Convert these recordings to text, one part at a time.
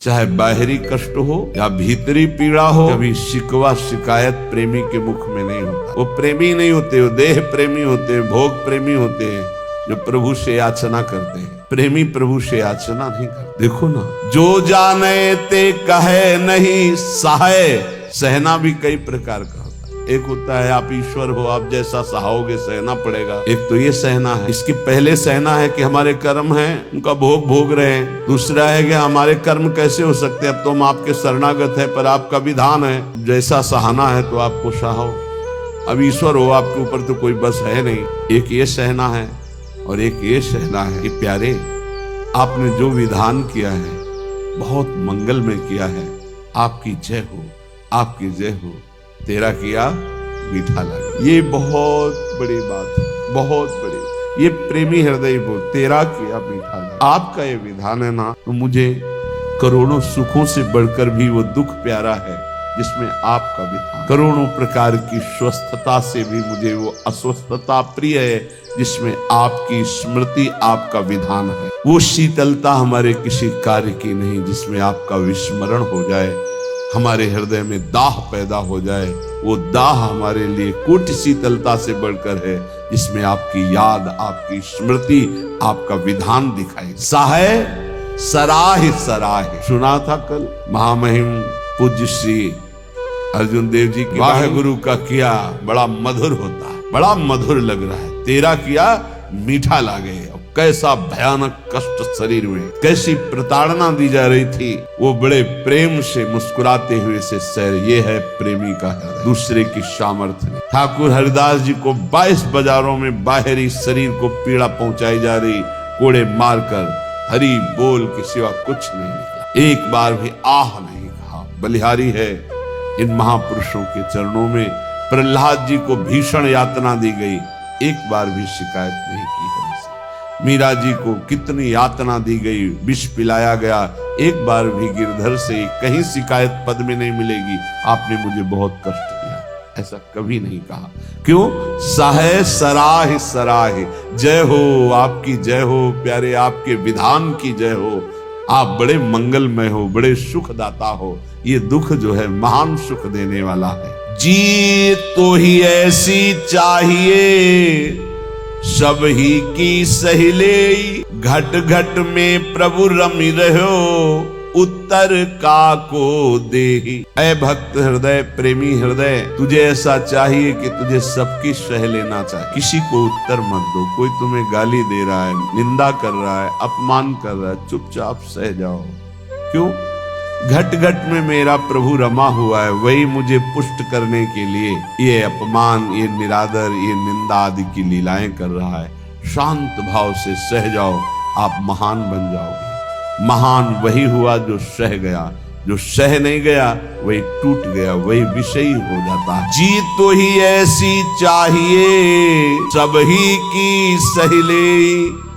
चाहे बाहरी कष्ट हो या भीतरी पीड़ा हो, कभी शिकवा शिकायत प्रेमी के मुख में नहीं होता। वो प्रेमी नहीं होते, वो देह प्रेमी होते हैं, भोग प्रेमी होते हैं, जो प्रभु से याचना करते हैं। प्रेमी प्रभु से याचना नहीं करते। देखो ना, जो जाने ते कहे नहीं सहाय। सहना भी कई प्रकार का होता है। एक होता है आप ईश्वर हो, आप जैसा सहाओगे सहना पड़ेगा। एक तो ये सहना है। इसके पहले सहना है कि हमारे कर्म हैं, उनका भोग भोग रहे हैं। दूसरा है कि हमारे कर्म कैसे हो सकते हैं, अब तो हम आपके शरणागत हैं, पर आपका विधान है जैसा सहाना है तो आपको सहाओ। अब ईश्वर हो, आपके ऊपर तो कोई बस है नहीं। एक ये सहना है और एक ये सहना है कि प्यारे, आपने जो विधान किया है बहुत मंगल में किया है, आपकी जय हो, आपकी जय हो। तेरा किया मीठा लगे। ये बहुत बड़ी बात है, बहुत बड़ी। ये प्रेमी हृदय बोल, तेरा किया मीठा लगे। आपका ये विधान है ना, तो मुझे करोड़ों सुखों से बढ़कर भी वो दुख प्यारा है जिसमें आपका विधान। करोड़ों प्रकार की स्वस्थता से भी मुझे वो अस्वस्थता प्रिय है जिसमें आपकी स्मृति, आपका विधान है। वो शीतलता हमारे किसी कार्य की नहीं जिसमें आपका विस्मरण हो जाए, हमारे हृदय में दाह पैदा हो जाए। वो दाह हमारे लिए कोटि शीतलता से बढ़कर है जिसमें आपकी याद, आपकी स्मृति, आपका विधान दिखाई। सहाय सराह सराह सुना था कल। महामहिम पूज्य श्री अर्जुन देव जी की वाह गुरु का किया बड़ा मधुर होता है, बड़ा मधुर लग रहा है। तेरा किया मीठा लागे। कैसा भयानक कष्ट शरीर में, कैसी प्रताड़ना दी जा रही थी, वो बड़े प्रेम से मुस्कुराते हुए से सैर। ये है प्रेमी का हृदय, दूसरे की सामर्थ्य। ठाकुर हरिदास जी को 22 बाजारों में बाहरी शरीर को पीड़ा पहुंचाई जा रही, कोड़े मारकर हरि बोल के सिवा कुछ नहीं निकला। एक बार भी आह नहीं कहा। बलिहारी है इन महापुरुषों के चरणों में। प्रहलाद जी को भीषण यातना दी गई, एक बार भी शिकायत नहीं की है। मीरा जी को कितनी यातना दी गई, विष पिलाया गया, एक बार भी गिरधर से कहीं शिकायत पद में नहीं मिलेगी आपने मुझे बहुत कष्ट दिया, ऐसा कभी नहीं कहा। क्यों? सहाय सराह सराह। जय हो, आपकी जय हो प्यारे, आपके विधान की जय हो। आप बड़े मंगलमय हो, बड़े सुखदाता हो। ये दुख जो है महान सुख देने वाला है। जी तो ही ऐसी चाहिए सब ही की सहिले, घट घट में प्रभु रमि रहो, उत्तर का को देहि। ऐ भक्त हृदय, प्रेमी हृदय, तुझे ऐसा चाहिए कि तुझे सबकी सह लेना चाहिए। किसी को उत्तर मत दो। कोई तुम्हें गाली दे रहा है, निंदा कर रहा है, अपमान कर रहा है, चुपचाप सह जाओ। क्यों? घट घट में मेरा प्रभु रमा हुआ है, वही मुझे पुष्ट करने के लिए ये अपमान, ये निरादर, ये निंदा आदि की लीलाएं कर रहा है। शांत भाव से सह जाओ, आप महान बन जाओगे। महान वही हुआ जो सह गया, जो सह नहीं गया वही टूट गया, वही विषयी हो जाता है। जीत तो ही ऐसी चाहिए सब ही की सहिले,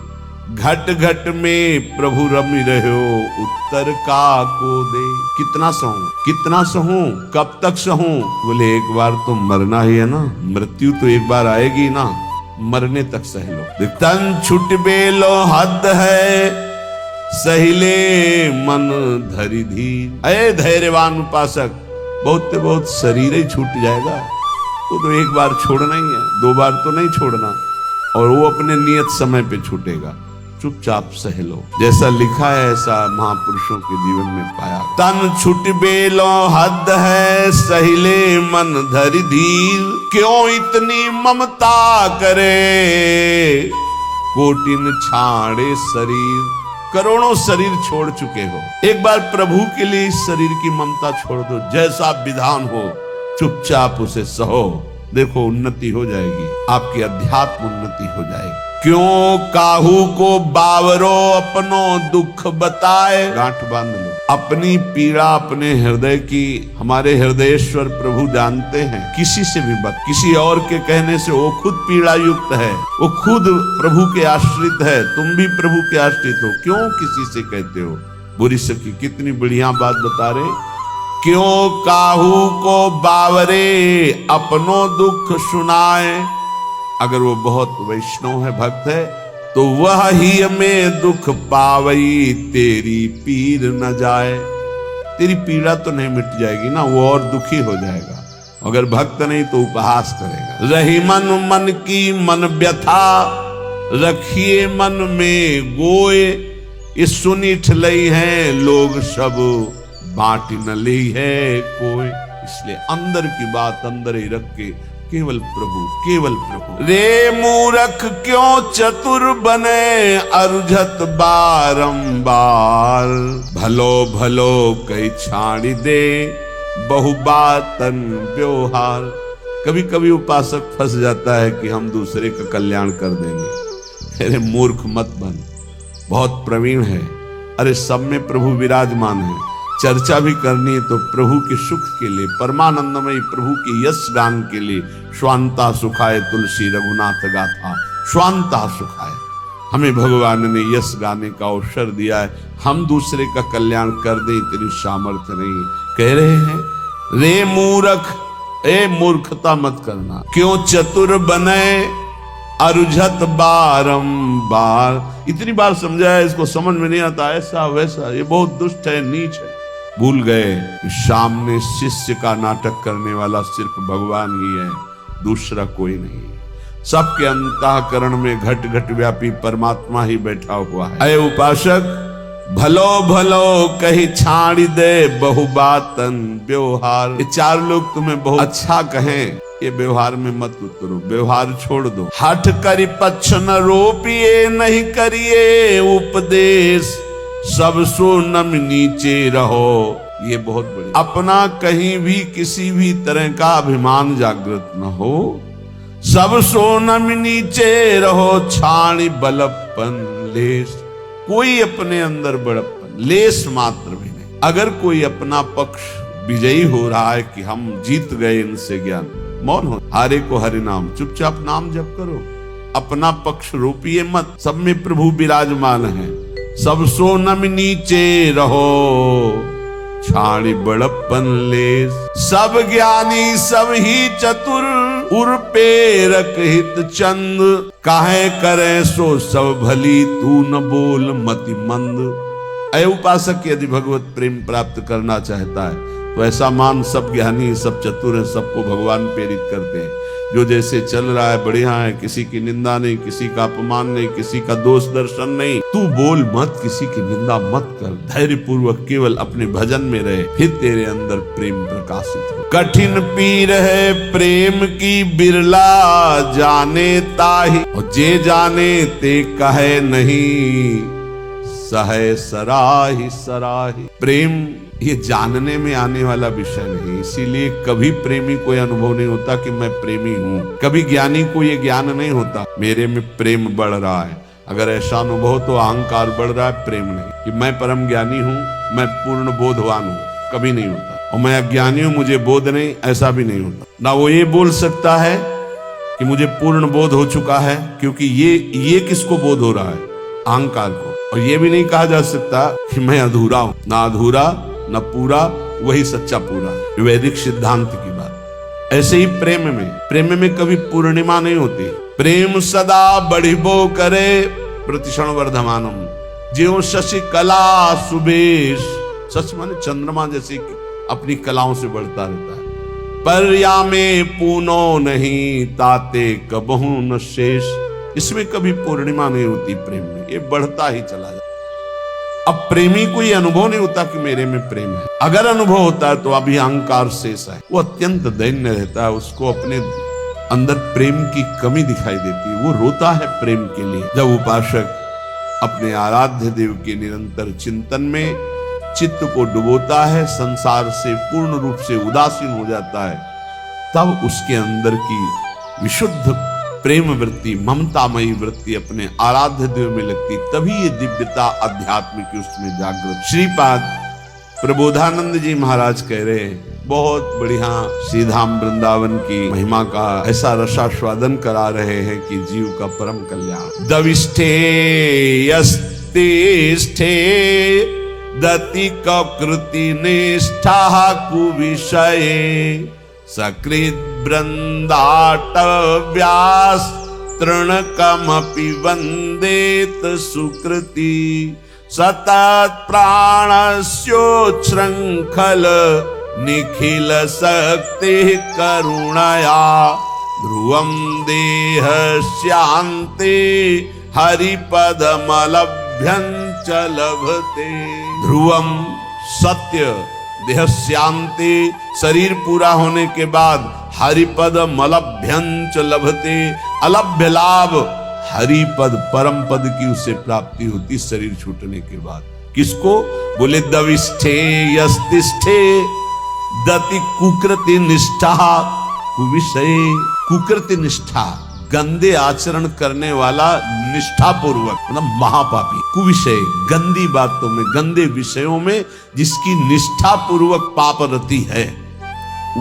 घट घट में प्रभु रमि रहो, उत्तर का को दे। कितना सहूं, कितना सहूं, कब तक सहूं? बोले एक बार तो मरना ही है ना, मृत्यु तो एक बार आएगी ना, मरने तक सह लो। तन छुट बेलो हद है, सहिले मन धरि धीर। अरे धैर्यवान उपासक, बहुत से बहुत शरीर ही छूट जाएगा, तो एक बार छोड़ना ही है, 2 बार तो नहीं छोड़ना, और वो अपने नियत समय पे छूटेगा। चुपचाप सह लो। जैसा लिखा है ऐसा महापुरुषों के जीवन में पाया। तन छुट बेलो हद है, सहिले मन धरि धीर, क्यों इतनी ममता करे, कोटिन छाड़े शरीर। करोड़ों शरीर छोड़ चुके हो, एक बार प्रभु के लिए इस शरीर की ममता छोड़ दो। जैसा विधान हो चुपचाप उसे सहो, देखो उन्नति हो जाएगी, आपकी अध्यात्म उन्नति हो जाएगी। क्यों काहू को बावरो, अपनो दुख बताए। गांठ बांध लो, अपनी पीड़ा अपने हृदय की हमारे हृदयेश्वर प्रभु जानते हैं। किसी से भी बात, किसी और के कहने से, वो खुद पीड़ा युक्त है, वो खुद प्रभु के आश्रित है, तुम भी प्रभु के आश्रित हो, क्यों किसी से कहते हो? बुरी सखी कितनी बढ़िया बात बता रहे। क्यों काहू को बावरे, अपनो दुख सुनाए। अगर वो बहुत वैष्णव है, भक्त है, तो वह ही में दुख पावई, तेरी पीर न जाए। तेरी पीड़ा तो नहीं मिट जाएगी ना, वो और दुखी हो जाएगा। अगर भक्त नहीं तो उपहास करेगा। रही मन मन की मन व्यथा, रखिए मन में गोए, इस सुनिठ लई है लोग सब, बांट न ली है कोई। इसलिए अंदर की बात अंदर ही रख के केवल प्रभु, केवल प्रभु। रे मूरख क्यों चतुर बने, अरुझत बारंबार, भलो भलो कई छाड़ी दे, बहुबातन व्यवहार। कभी कभी उपासक फंस जाता है कि हम दूसरे का कल्याण कर देंगे। अरे मूर्ख मत बन, बहुत प्रवीण है। अरे सब में प्रभु विराजमान है। चर्चा भी करनी है तो प्रभु के सुख के लिए, परमानंदमय प्रभु के यश गान के लिए। स्वांता सुखाए तुलसी रघुनाथ गाथा, स्वांता सुखाए। हमें भगवान ने यश गाने का अवसर दिया है, हम दूसरे का कल्याण कर दें इतनी सामर्थ्य नहीं। कह रहे हैं रे मूर्ख, ए मूर्खता मत करना, क्यों चतुर बने अरुझत बारंबार। इतनी बार समझाया, इसको समझ में नहीं आता, ऐसा वैसा, ये बहुत दुष्ट है, नीच है। भूल गए सामने शिष्य का नाटक करने वाला सिर्फ भगवान ही है, दूसरा कोई नहीं। सबके अंतःकरण में घट घट व्यापी परमात्मा ही बैठा हुआ है। अय उपासक, भलो भलो कही छाड़ी दे, बहुबातन व्यवहार। ये चार लोग तुम्हें बहुत अच्छा कहें, ये व्यवहार में मत उतरो, व्यवहार छोड़ दो। हठ करी पक्ष न रोपिए, नहीं करिए उपदेश, सब सो नम नीचे रहो। ये बहुत बड़ी, अपना कहीं भी किसी भी तरह का अभिमान जागृत न हो। सब सो नम नीचे रहो, छाणी बलपन लेस। कोई अपने अंदर बड़प्पन लेस मात्र भी नहीं। अगर कोई अपना पक्ष विजयी हो रहा है कि हम जीत गए इनसे, ज्ञान मौन हो, हारे को हरि नाम, चुपचाप नाम जप करो। अपना पक्ष रोपिए मत, सब में प्रभु विराजमान है। सब सो नम नीचे रहो, छाणी बड़प्पन लेस। सब ज्ञानी सब ही चतुर, उर पेरक हित चंद, काहे करे सो सब भली, तू न बोल मति मंद। अय उपासक, यदि भगवत प्रेम प्राप्त करना चाहता है तो ऐसा मान, सब ज्ञानी सब चतुर है, सबको भगवान प्रेरित करते हैं। जो जैसे चल रहा है बढ़िया है, किसी की निंदा नहीं, किसी का अपमान नहीं, किसी का दोष दर्शन नहीं। तू बोल मत, किसी की निंदा मत कर, धैर्य पूर्वक केवल अपने भजन में रहे, फिर तेरे अंदर प्रेम प्रकाशित हो। कठिन पीर है प्रेम की, बिरला जाने ताहि, और जे जाने ते कहे नहीं, सहे सराही सराही। प्रेम ये जानने में आने वाला विषय नहीं, इसीलिए कभी प्रेमी को अनुभव नहीं होता कि मैं प्रेमी हूँ। कभी ज्ञानी को ये ज्ञान नहीं होता मेरे में प्रेम बढ़ रहा है। अगर ऐसा अनुभव तो अहंकार बढ़ रहा है, प्रेम नहीं, कि मैं परम ज्ञानी हूँ, मैं पूर्ण बोधवान हूँ, कभी नहीं होता। और मैं अज्ञानी हूँ, मुझे बोध नहीं, ऐसा भी नहीं होता। ना वो ये बोल सकता है कि मुझे पूर्ण बोध हो चुका है, क्योंकि ये किसको बोध हो रहा है? अहंकार को। और ये भी नहीं कहा जा सकता कि मैं अधूरा हूँ, ना अधूरा न पूरा, वही सच्चा पूरा, वैदिक सिद्धांत की बात। ऐसे ही प्रेम में कभी पूर्णिमा नहीं होती। प्रेम सदा बढ़िबो करे, प्रतिक्षण वर्धमानम, ज्यों शशि कला सुबेश। सच माने चंद्रमा जैसे अपनी कलाओं से बढ़ता रहता है। पर या में पूनो नहीं, ताते कबहू न शेष। इसमें कभी पूर्णिमा नहीं होती प्रेम में, ये बढ़ता ही चला जाता। अब प्रेमी को ये अनुभव नहीं होता कि मेरे में प्रेम है। अगर अनुभव होता है तो अभी अहंकार शेष है, वो अत्यंत दैन्य रहता है, उसको अपने अंदर प्रेम की कमी दिखाई देती है, वो रोता है प्रेम के लिए। जब उपासक अपने आराध्य देव के निरंतर चिंतन में चित्त को डुबोता है, संसार से पूर्ण रूप से उदासीन हो जाता है, तब उसके अंदर की विशुद्ध प्रेम वृत्ति, ममतामयी वृत्ति अपने आराध्य देव में लगती, तभी ये दिव्यता अध्यात्म की उसमें जागृत। श्रीपाद प्रबोधानंद जी महाराज कह रहे हैं, बहुत बढ़िया श्री धाम वृंदावन की महिमा का ऐसा रसास्वादन करा रहे हैं कि जीव का परम कल्याण। दविष्ठे यस्तिष्ठे दति कृति निष्ठा कुविषये, सकृत वृंदाट व्यास तृणकमपि वंदेत सुकृति, सतत प्राणस्योच्छृंखल निखिल शक्ति करुणया ध्रुवम देह शांति हरिपदमलभ्यंच लभते। ध्रुवम सत्य, देह शांति, शरीर पूरा होने के बाद हरिपद मलभ्यंच लभते, अलभ्य लाभ हरिपद परम पद की उसे प्राप्ति होती शरीर छूटने के बाद। किसको? बोले दविष्ठे यस्तिष्ठे दति कुकृति निष्ठा कुविषय। कुकृति निष्ठा, गंदे आचरण करने वाला निष्ठा पूर्वक, मतलब महापापी। कुविषय, गंदी बातों में, गंदे विषयों में जिसकी निष्ठा पूर्वक पाप रति है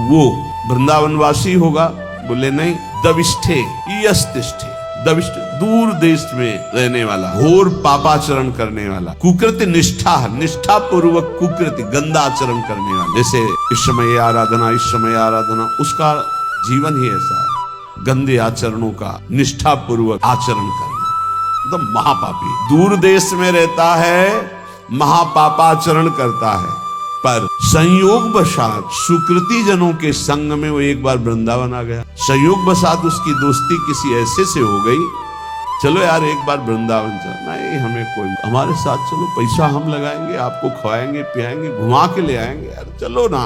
वो वृंदावनवासी होगा। बोले नहीं, दविष्ठे यस्तिष्ठे, दविष्ठ दूर देश में रहने वाला, घोर पापाचरण करने वाला। कुकृति निष्ठा, निष्ठा पूर्वक कुकृति गंदा आचरण करने वाला। जैसे इस समय आराधना, इस समय आराधना, उसका जीवन ही ऐसा है, गंदे आचरणों का निष्ठा पूर्वक आचरण करना, तो महापापी। दूर देश में रहता है, महापापाचरण करता है, पर संयोग वशात सुकृति जनों के संग में वो एक बार वृंदावन आ गया। संयोग वशात उसकी दोस्ती किसी ऐसे से हो गई, चलो यार एक बार वृंदावन चल। नहीं, हमें कोई, हमारे साथ चलो, पैसा हम लगाएंगे, आपको खवाएंगे पियाएंगे, घुमा के ले आएंगे, यार चलो ना।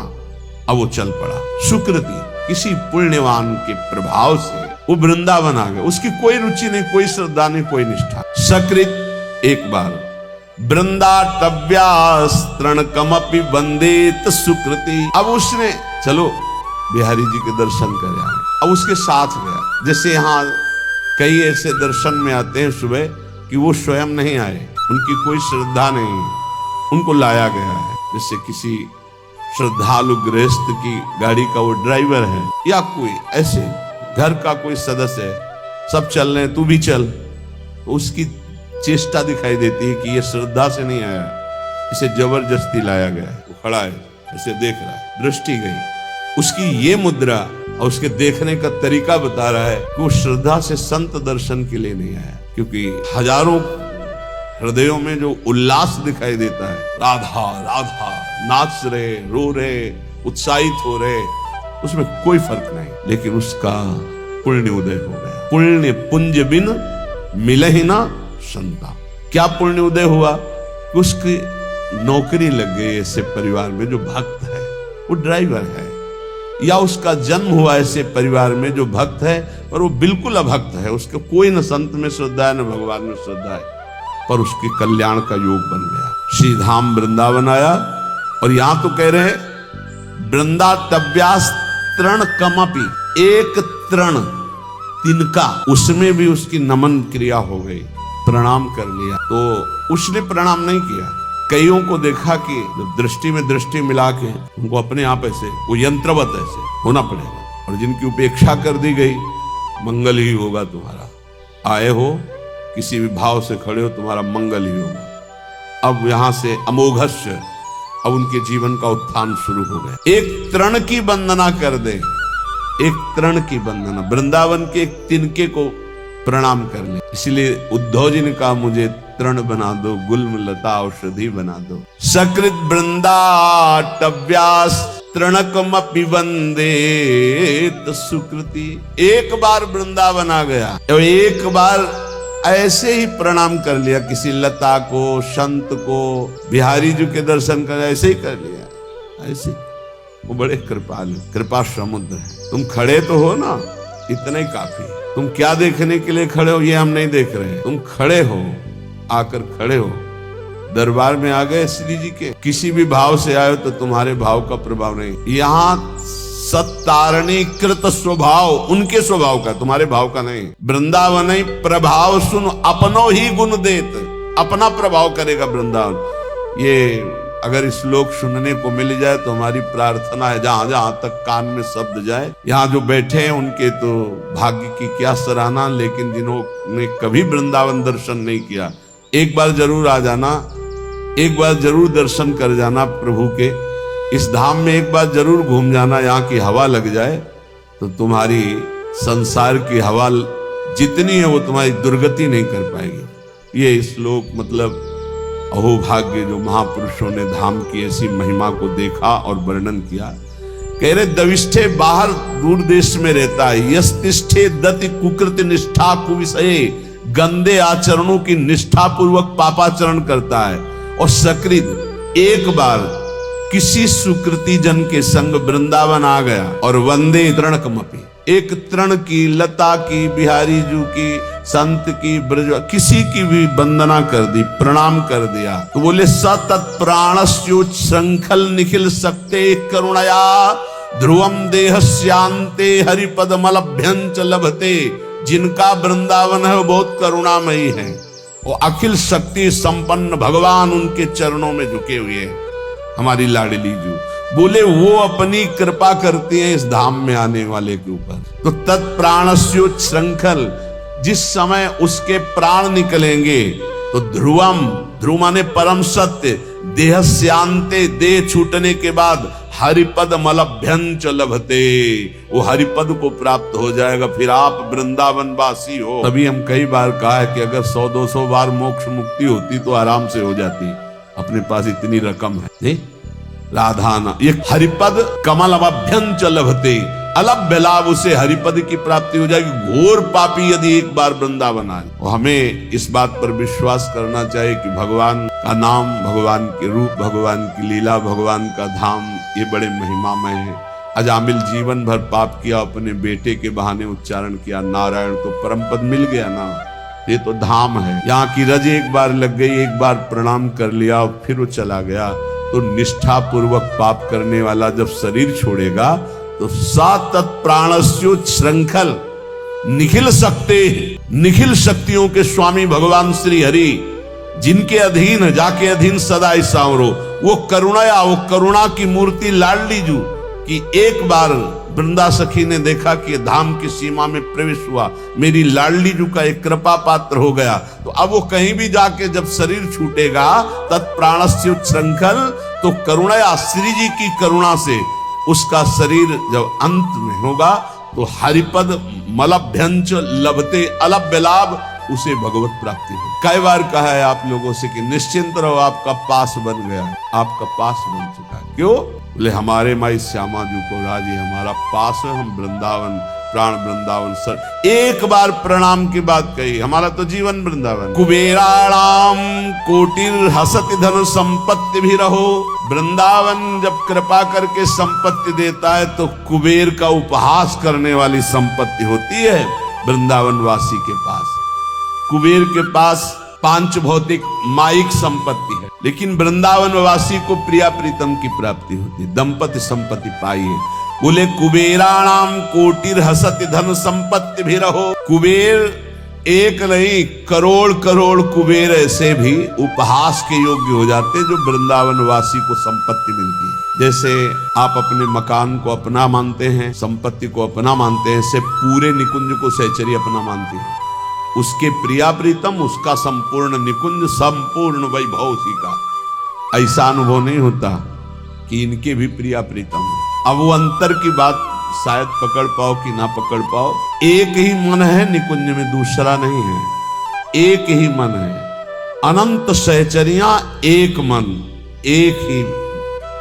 अब वो चल पड़ा। सुकृति, किसी पुण्यवान के प्रभाव से वो वृंदावन आ गया। उसकी कोई रुचि नहीं, कोई श्रद्धा नहीं, कोई निष्ठा। सकृत एक बार वृंदाटव्यास्तृणकमपि वंदेत सुकृति। अब उसने चलो बिहारी जी के दर्शन कर आए, अब उसके साथ गया। जैसे यहाँ कई ऐसे दर्शन में आते हैं सुबह कि वो स्वयं नहीं आए, उनकी कोई श्रद्धा नहीं, उनको लाया गया है। जैसे किसी श्रद्धालु गृहस्थ की गाड़ी का वो ड्राइवर है, या कोई ऐसे घर का कोई सदस्य है, सब चल रहे हैं तू भी चल, तो उसकी चेष्टा दिखाई देती है कि ये श्रद्धा से नहीं आया, इसे जबरदस्ती लाया गया है। वो खड़ा है, इसे देख रहा है, दृष्टि गई उसकी। ये मुद्रा और उसके देखने का तरीका बता रहा है कि वो श्रद्धा से संत दर्शन के लिए नहीं आया। क्योंकि हजारों हृदयों में जो उल्लास दिखाई देता है, राधा राधा नाच रहे, रो रहे, उत्साहित हो रहे, उसमें कोई फर्क नहीं। लेकिन उसका पुण्य उदय हो गया। पुण्य पुंज बिन मिले ही ना संता। क्या पुण्य उदय हुआ? उसकी नौकरी लग गई ऐसे परिवार में जो भक्त है, वो ड्राइवर है। या उसका जन्म हुआ ऐसे परिवार में जो भक्त है, पर वो बिल्कुल अभक्त है, उसको कोई न संत में श्रद्धा है न भगवान में श्रद्धा है, पर उसके कल्याण का योग बन गया। श्री धाम वृंदावन आया। और यहां तो कह रहे हैं वृंदाटव्यास्तृण कमपि, एक तृण तिनका, उसमें भी उसकी नमन क्रिया हो गई, प्रणाम कर लिया। तो उसने प्रणाम नहीं किया। कईयों को देखा कि दृष्टि में दृष्टि मिला के उनको अपने आप ऐसे, वो यंत्रवत ऐसे होना पड़ेगा। और जिनकी उपेक्षा कर दी गई, मंगल ही होगा तुम्हारा। आए हो किसी भी भाव से खड़े हो, तुम्हारा मंगल ही होगा। अब यहां से अमोघस्य, अब उनके जीवन का उत्थान शुरू हो गया। एक तृण की वंदना कर दे, एक तृण की वंदना, वृंदावन के एक तिनके को प्रणाम कर ले। इसलिए उद्धव जी ने कहा मुझे तृण बना दो, गुल्म लता औषधि बना दो। सकृत वृंदाटव्यास्तृणकमपि वंदेत सुकृति। एक बार वृंदावन आ गया, एक बार ऐसे ही प्रणाम कर लिया, किसी लता को, संत को, बिहारी जी के दर्शन कर ऐसे ही कर लिया। ऐसे वो बड़े कृपालु, कृपा समुद्र है। तुम खड़े तो हो ना, इतना ही काफी। तुम क्या देखने के लिए खड़े हो ये हम नहीं देख रहे हैं, तुम खड़े हो, आकर खड़े हो। दरबार में आ गए श्री जी के, किसी भी भाव से आए तो तुम्हारे भाव का प्रभाव नहीं। यहाँ सत्तारणीकृत स्वभाव उनके स्वभाव का, तुम्हारे भाव का नहीं। वृंदावन प्रभाव सुन अपनो ही गुण देत, अपना प्रभाव करेगा वृंदावन। ये अगर इस श्लोक सुनने को मिल जाए तो हमारी प्रार्थना है, जहां जहां तक कान में शब्द जाए। यहाँ जो बैठे हैं उनके तो भाग्य की क्या सराहना, लेकिन जिन्होंने कभी वृंदावन दर्शन नहीं किया, एक बार जरूर आ जाना, एक बार जरूर दर्शन कर जाना प्रभु के। इस धाम में एक बार जरूर घूम जाना, यहाँ की हवा लग जाए तो तुम्हारी संसार की हवा जितनी है वो तुम्हारी दुर्गति नहीं कर पाएगी। ये श्लोक मतलब अहो भाग्य जो महापुरुषों ने धाम की ऐसी महिमा को देखा और वर्णन किया। कह रहे दविष्ठे बाहर दूर देश में रहता है, यस्तिष्ठे दति कुकृत निष्ठा कुविषये, गंदे आचरणों की निष्ठा पूर्वक पापाचरण करता है। और सकृत एक बार किसी सुकृति जन के संग वृंदावन आ गया और वंदे तृणकमपि, एक तृण की, लता की, बिहारी जू की, संत की, ब्रज किसी की भी वंदना कर दी, प्रणाम कर दिया, तो बोले सतत प्राणस्योच्छृंखल निखिल सकते करुणया ध्रुवम देहस्यांते हरिपदमलभ्यंच लभते। जिनका वृंदावन है वो बहुत करुणामयी है, वो अखिल शक्ति संपन्न भगवान उनके चरणों में झुके हुए हैं। हमारी लाडली जू बोले वो अपनी कृपा करती हैं इस धाम में आने वाले के ऊपर। तो तत्प्राणस्योच्छृंखल, जिस समय उसके प्राण निकलेंगे तो ध्रुवम, ध्रुव माने परम सत्य, देहस्यांते, देह छूटने के बाद हरिपद मलभ्यंच लभते, वो हरिपद को प्राप्त हो जाएगा, फिर आप वृंदावन वासी हो। तभी हम कई बार कहा है कि अगर 100-200 बार मोक्ष मुक्ति होती तो आराम से हो जाती, अपने पास इतनी रकम है। नहीं राधाना, ये हरिपद कमल अभ्यंच लभते, अलभ्य लाभ, उसे हरिपद की प्राप्ति हो जाएगी। घोर पापी यदि एक बार वृंदावन आए, और हमें इस बात पर विश्वास करना चाहिए कि भगवान का नाम, भगवान के रूप, भगवान की लीला, भगवान का धाम ये बड़े महिमामय है। अजामिल जीवन भर पाप किया, अपने बेटे के बहाने उच्चारण किया नारायण, तो परम पद मिल गया ना। ये तो धाम है, यहाँ की रज एक बार लग गई, एक बार प्रणाम कर लिया और फिर वो चला गया। तो निष्ठा पूर्वक पाप करने वाला जब शरीर छोड़ेगा तो सातत प्राणस्योच्छृंखल निखिल सकते, निखिल शक्तियों के स्वामी भगवान श्री हरि, जिनके अधीन जाके अधीन सदा सांवरो, वो करुणा, वो करुणा की मूर्ति लाडली जू कि एक बार वृंदा सखी ने देखा कि धाम की सीमा में प्रवेश हुआ, मेरी लाडली जू का एक कृपा पात्र हो गया। तो अब वो कहीं भी जाके जब शरीर छूटेगा तत्प्राणस्योच्छृंखल, तो करुणा, श्री जी की करुणा से उसका शरीर जब अंत में होगा तो हरिपद मलभ्यंच लभते, अलभ्य लाभ, उसे भगवत प्राप्ति हो। कई बार कहा है आप लोगों से कि निश्चिंत रहो, आपका पास बन गया, आपका पास बन चुका है। क्यों? बोले हमारे माई श्यामा जी को राजी हमारा पास है, हम वृंदावन, प्राण वृंदावन सर। एक बार प्रणाम की बात कही, हमारा तो जीवन वृंदावन। कुबेराणाम कोटिर हसति धन संपत्ति भी रहो, वृंदावन जब कृपा करके संपत्ति देता है तो कुबेर का उपहास करने वाली संपत्ति होती है वृंदावन वासी के पास। कुबेर के पास पांच भौतिक माइक संपत्ति है, लेकिन वृंदावन वासी को प्रिया प्रीतम की प्राप्ति होती है, दंपति संपत्ति पाइए। बोले कुबेराणाम कोटिर हसति धन संपत्ति भी रहो। कुबेर एक नहीं, करोड़ करोड़ कुबेर ऐसे भी उपहास के योग्य हो जाते जो वृंदावन वासी को संपत्ति मिलती है। जैसे आप अपने मकान को अपना मानते हैं, संपत्ति को अपना मानते हैं, से पूरे निकुंज को सहचरी अपना मानती है। उसके प्रिया प्रीतम, उसका संपूर्ण निकुंज, संपूर्ण वैभव उसी का। ऐसा अनुभव नहीं होता कि इनके भी प्रिया प्रीतम है। अब वो अंतर की बात शायद पकड़ पाओ कि ना पकड़ पाओ। एक ही मन है निकुंज में, दूसरा नहीं है, एक ही मन है। अनंत सहचरियां, एक मन, एक ही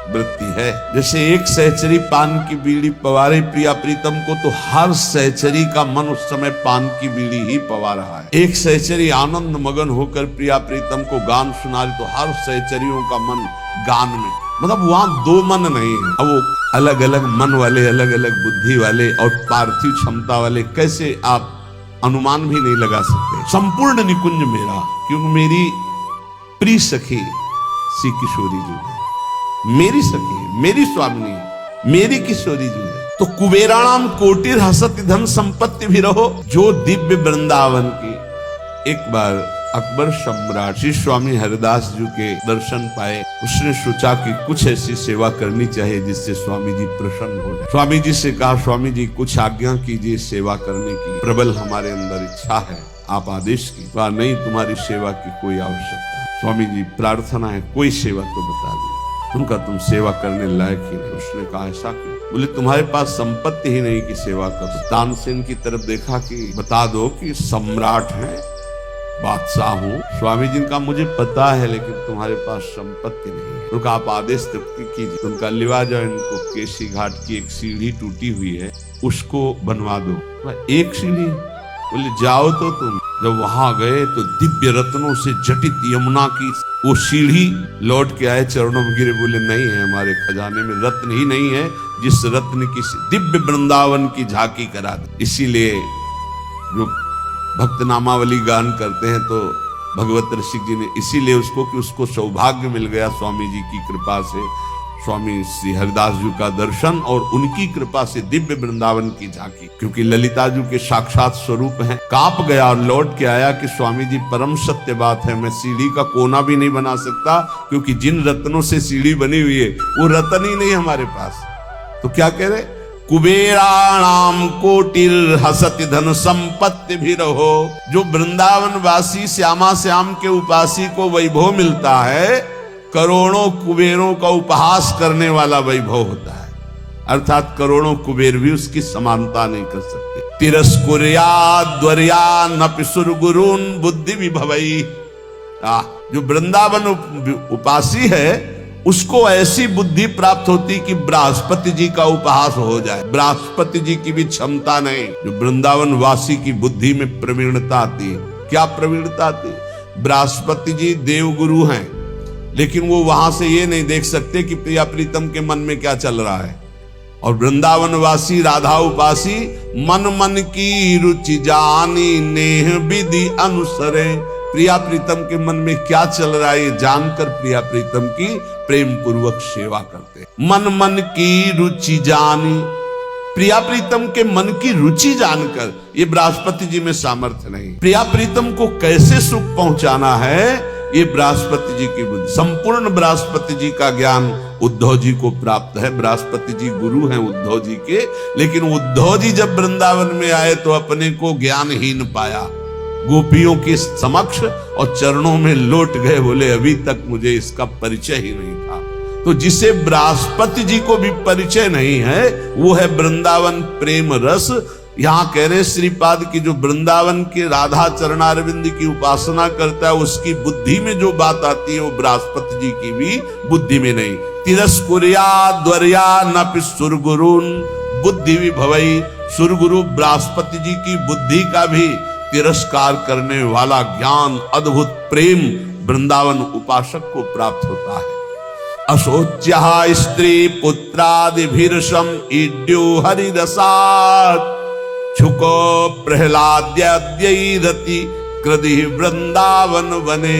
वृत्ति है। जैसे एक सहचरी पान की बीड़ी पवारे प्रिया प्रीतम को, तो हर सहचरी का मन उस समय पान की बीड़ी ही पवा रहा है। एक सहचरी आनंद मगन होकर प्रिया प्रीतम को गान सुना रही, तो हर सहचरियों का मन गान में, मतलब वहां दो मन नहीं है। अब वो अलग अलग मन वाले, अलग अलग बुद्धि वाले और पार्थिव क्षमता वाले, कैसे आप अनुमान भी नहीं लगा सकते। संपूर्ण निकुंज मेरा, क्योंकि मेरी प्रिय सखी श्री किशोरी जी है, मेरी सखी, मेरी स्वामिनी, मेरी किशोरी जी है। तो कुबेराणाम कोटिर हसति धन संपत्ति भी रहो, जो दिव्य वृंदावन की। एक बार अकबर सम्राट श्री स्वामी हरिदास जी के दर्शन पाए, उसने सोचा कि कुछ ऐसी सेवा करनी चाहिए जिससे स्वामी जी प्रसन्न हो जाए। स्वामी जी से कहा, स्वामी जी कुछ आज्ञा कीजिए सेवा करने की, प्रबल हमारे अंदर इच्छा है, आप आदेश की। कहा नहीं, तुम्हारी सेवा की कोई आवश्यकता। स्वामी जी प्रार्थना है, कोई सेवा तो बता दो। उनका तुम सेवा करने लायक ही नहीं। उसने कहा ऐसा क्यों? बोले तुम्हारे पास संपत्ति ही नहीं कि सेवा करो। तानसेन की तरफ देखा कि बता दो कि सम्राट हैं, बादशाह हूँ। स्वामी जी का मुझे पता है, लेकिन तुम्हारे पास संपत्ति नहीं है। उनका आप आदेश कीजिए, उनका लिवा जाओ, इनको केसी घाट की एक सीढ़ी टूटी हुई है उसको बनवा दो। एक सीढ़ी? बोले जाओ तो तुम। जब वहां गए तो दिव्य रत्नों से जटित यमुना की वो सीढ़ी लौट के आए, चरणों में गिरे, बोले नहीं है, हमारे खजाने में रत्न ही नहीं है जिस रत्न की दिव्य वृंदावन की झांकी करा दे। इसीलिए जो भक्त नामावली गान करते हैं तो भगवत ऋषि जी ने इसीलिए उसको सौभाग्य मिल गया स्वामी जी की कृपा से, स्वामी श्री हरिदास जी का दर्शन और उनकी कृपा से दिव्य वृंदावन की झांकी, क्योंकि ललिता जी के साक्षात स्वरूप हैं। कांप गया और लौट के आया कि स्वामी जी परम सत्य बात है, मैं सीढ़ी का कोना भी नहीं बना सकता, क्योंकि जिन रत्नों से सीढ़ी बनी हुई है वो रत्न ही नहीं हमारे पास। तो क्या कह रहे, कुबेराणाम कोटिर हसति धन संपत्ति भी रहो। जो वृंदावन वासी श्यामा श्याम के उपासी को वैभव मिलता है, करोड़ों कुबेरों का उपहास करने वाला वैभव होता है, अर्थात करोड़ों कुबेर भी उसकी समानता नहीं कर सकते। तिरस्कुर्या द्वर्या नपिसुर गुरुन बुद्धि विभवई। जो वृंदावन उपासी है उसको ऐसी बुद्धि प्राप्त होती कि बृहस्पति जी का उपहास हो जाए। बृहस्पति जी की भी क्षमता नहीं। जो वृंदावन वासी की बुद्धि में प्रवीणता आती है। क्या प्रवीणता आती है? बृहस्पति जी देव गुरु हैं, लेकिन वो वहां से ये नहीं देख सकते कि प्रिया प्रीतम के मन में क्या चल रहा है। और वृंदावन वासी राधा उपासी मन मन की रुचि जानी नेह विधि अनुसरे। प्रिया प्रीतम के मन में क्या चल रहा है ये जानकर प्रिया प्रीतम की प्रेम पूर्वक सेवा करते। मन मन की रुचि जानी, प्रिया प्रीतम के मन की रुचि जानकर, ये बृहस्पति जी में सामर्थ्य नहीं। प्रिया प्रीतम को कैसे सुख पहुंचाना है ये बृहस्पति जी की बुद्धि। संपूर्ण बृहस्पति जी का ज्ञान उद्धव जी को प्राप्त है। बृहस्पति जी गुरु हैं उद्धव जी के, लेकिन उद्धव जी जब वृंदावन में आए तो अपने को ज्ञानहीन पाया। गोपियों के समक्ष और चरणों में लौट गए, बोले अभी तक मुझे इसका परिचय ही नहीं था। तो जिसे बृहस्पति जी को भी परिचय नहीं है वो है वृंदावन प्रेम रस। यहाँ कह रहे श्रीपाद की जो वृंदावन के राधा चरणारविंद की उपासना करता है उसकी बुद्धि में जो बात आती है वो बृहस्पति जी की भी बुद्धि में नहीं। तिरस्कुर्या द्वर्या नपि सुरगुरुन बुद्धि विभवई। सुरगुरु बृहस्पति जी की बुद्धि का भी तिरस्कार करने वाला ज्ञान अद्भुत प्रेम वृंदावन उपासक को प्राप्त होता है। अशोच्य स्त्री पुत्रादिभिर्षम ईड्यो हरिरसात् छुको प्रहलाद्यरति कृधि वृंदावन वने।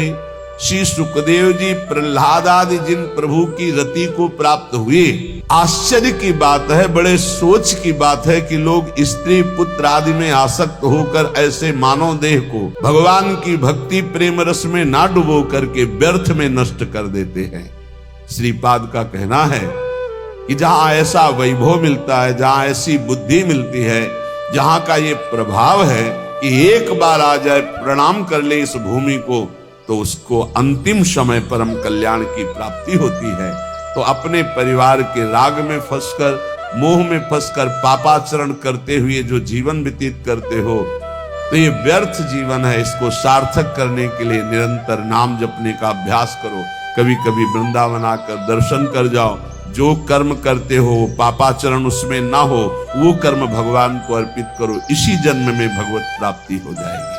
श्री सुखदेव जी प्रहलाद आदि जिन प्रभु की रति को प्राप्त हुए, आश्चर्य की बात है, बड़े सोच की बात है कि लोग स्त्री पुत्र आदि में आसक्त होकर ऐसे मानव देह को भगवान की भक्ति प्रेम रस में ना डुबो करके व्यर्थ में नष्ट कर देते हैं। श्रीपाद का कहना है कि जहां ऐसा वैभव मिलता है, जहां ऐसी बुद्धि मिलती है, जहां का ये प्रभाव है कि एक बार आ जाए प्रणाम कर ले इस भूमि को तो उसको अंतिम समय परम कल्याण की प्राप्ति होती है। तो अपने परिवार के राग में फंसकर, मोह में फंसकर पापाचरण करते हुए जो जीवन व्यतीत करते हो तो ये व्यर्थ जीवन है। इसको सार्थक करने के लिए निरंतर नाम जपने का अभ्यास करो। कभी कभी वृंदावन आकर दर्शन कर जाओ। जो कर्म करते हो पापाचरण उसमें ना हो, वो कर्म भगवान को अर्पित करो। इसी जन्म में भगवत प्राप्ति हो जाएगी।